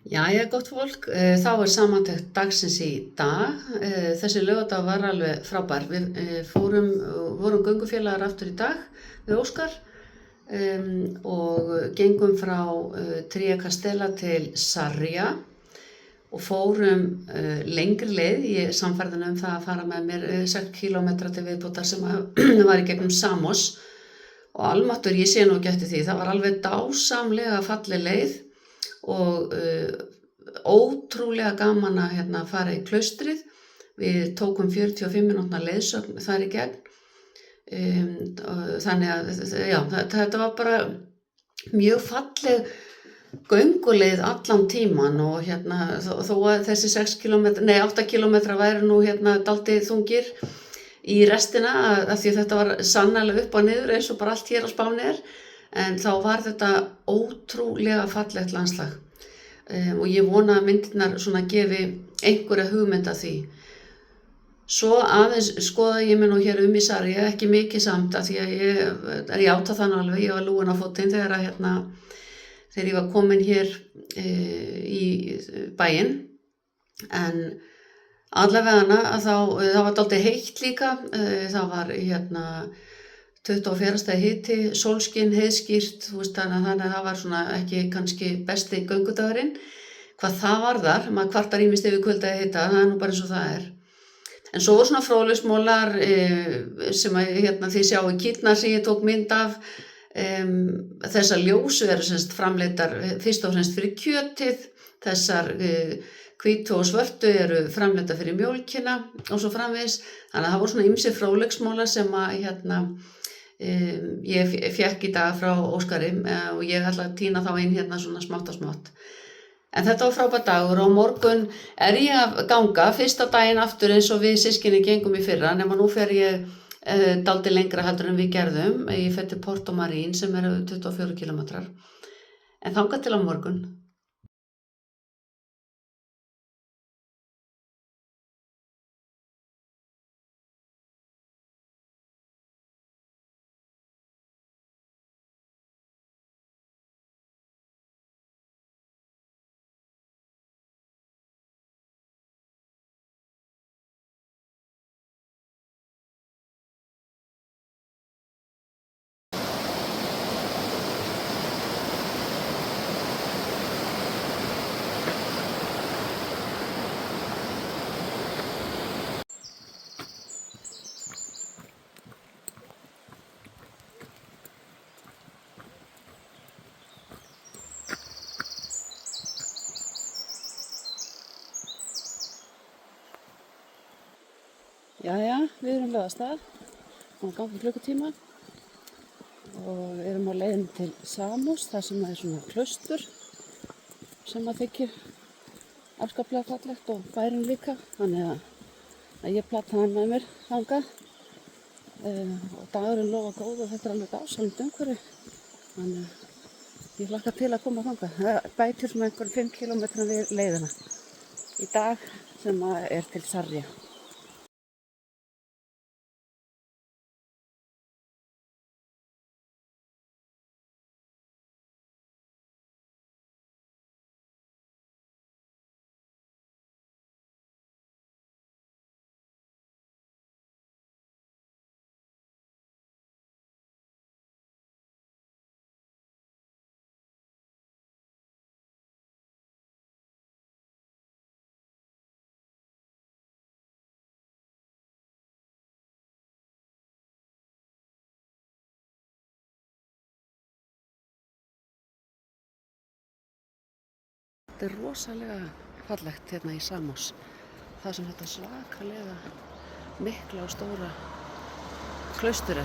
Jæja, gott fólk, þá samantekt dagsins í dag. Þessi laugardagur var alveg frábær. Við vorum göngufélagar aftur í dag við Óskar og gengum frá Tria Castella til Sarria og fórum lengri leið. Ég er sannfærð um það að fara með mér 6 kílómetra til viðbótar sem var í gegnum Samos og almáttur ég sé nú ekki eftir því. Það var alveg dásamlega falleg leið og ótrúlega gaman að fara í klaustrið. Við tókum 45 mínútna leiðsögn þar í gegn. Þannig að já, þetta var bara mjög falleg gönguleið allan tíman og þó að þessi 8 kílómetra væri nú dálítið þungir í restina af því að þetta var sannarlega upp og niður eins og bara allt hér á Spáni en þá var þetta ótrúlega fallegt landslag og ég vona að myndirnar svona gefi einhverja hugmynd af því. Svo aðeins skoða ég mig nú hér í Sarria, ekki mikið samt af því að ég játa það nú alveg, ég var lúin á fótinn þegar ég var komin hér í bæinn en allavega að það var dálítið heitt líka, það var 24 stiga hiti, sólskin, heiðskýrt, þannig að það var svona ekki kannski besti göngudagurinn. Hvað það varðar, maður kvartar ýmist yfir kulda eða hita, það nú bara eins og það En svo voru svona fróðleiksmólar sem þið sjáu kýrnar sem ég tók mynd af. Þessar ljósu eru semst framleiddar fyrst og fremst fyrir kjötið, þessar hvítu og svörtu eru framleiddar fyrir mjólkina og svo framvegis. Þannig að það voru svona ýmsir fróðleiksmólar sem ég fékk í dag frá Óskari og ég ætla að tína þá inn svona smátt og smátt. En þetta var frábær dagur og á morgun ég að ganga fyrsta daginn aftur eins og við systkini gengum í fyrra nema nú fer ég dálítið lengra heldur en við gerðum. Ég fer til Porto Marín sem 24 kílómetrar. En þangað til á morgun. Jæja, við erum lögð af stað, og ganga klukkutíma og erum á leiðinni til Samos, þar sem svona klaustur sem þykir afskaplega fallegt og bærinn líka, þannig að ég plata hann með mér þangað og dagurinn lofa góð og þetta alveg dásamlegt umhverfi, þannig að ég hlakka til að koma þangað. Það bætir svona einhverjum 5 kílómetra við leiðina í dag sem til Sarria. Þetta rosalega fallegt í Samos, það sem þetta svakalega mikla og stóra klaustur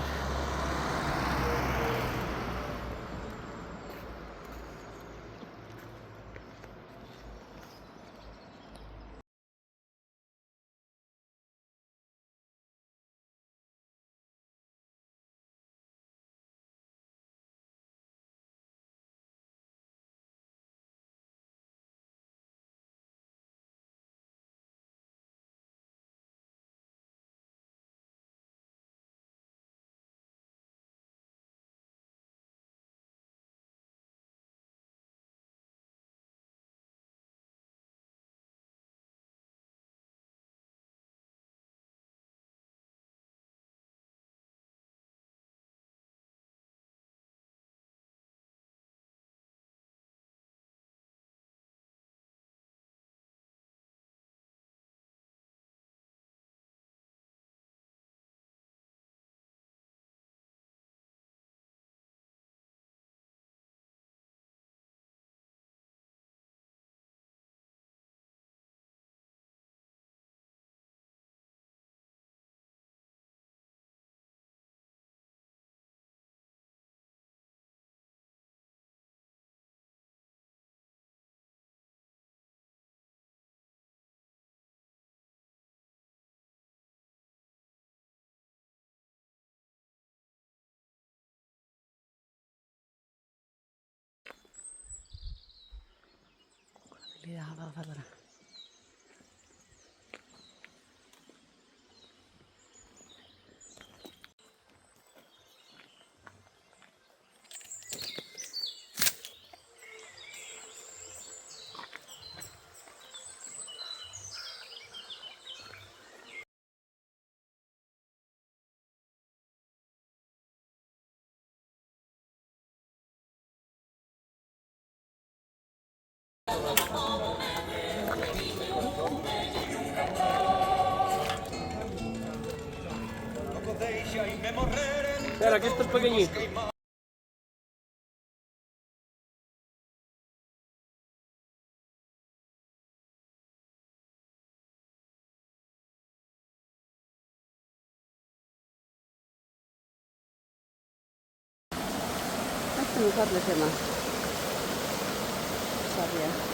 Líða hafa það ferðara. Espera, aquí está el pequeñito. Þetta er nú fallið hérna. Sarja.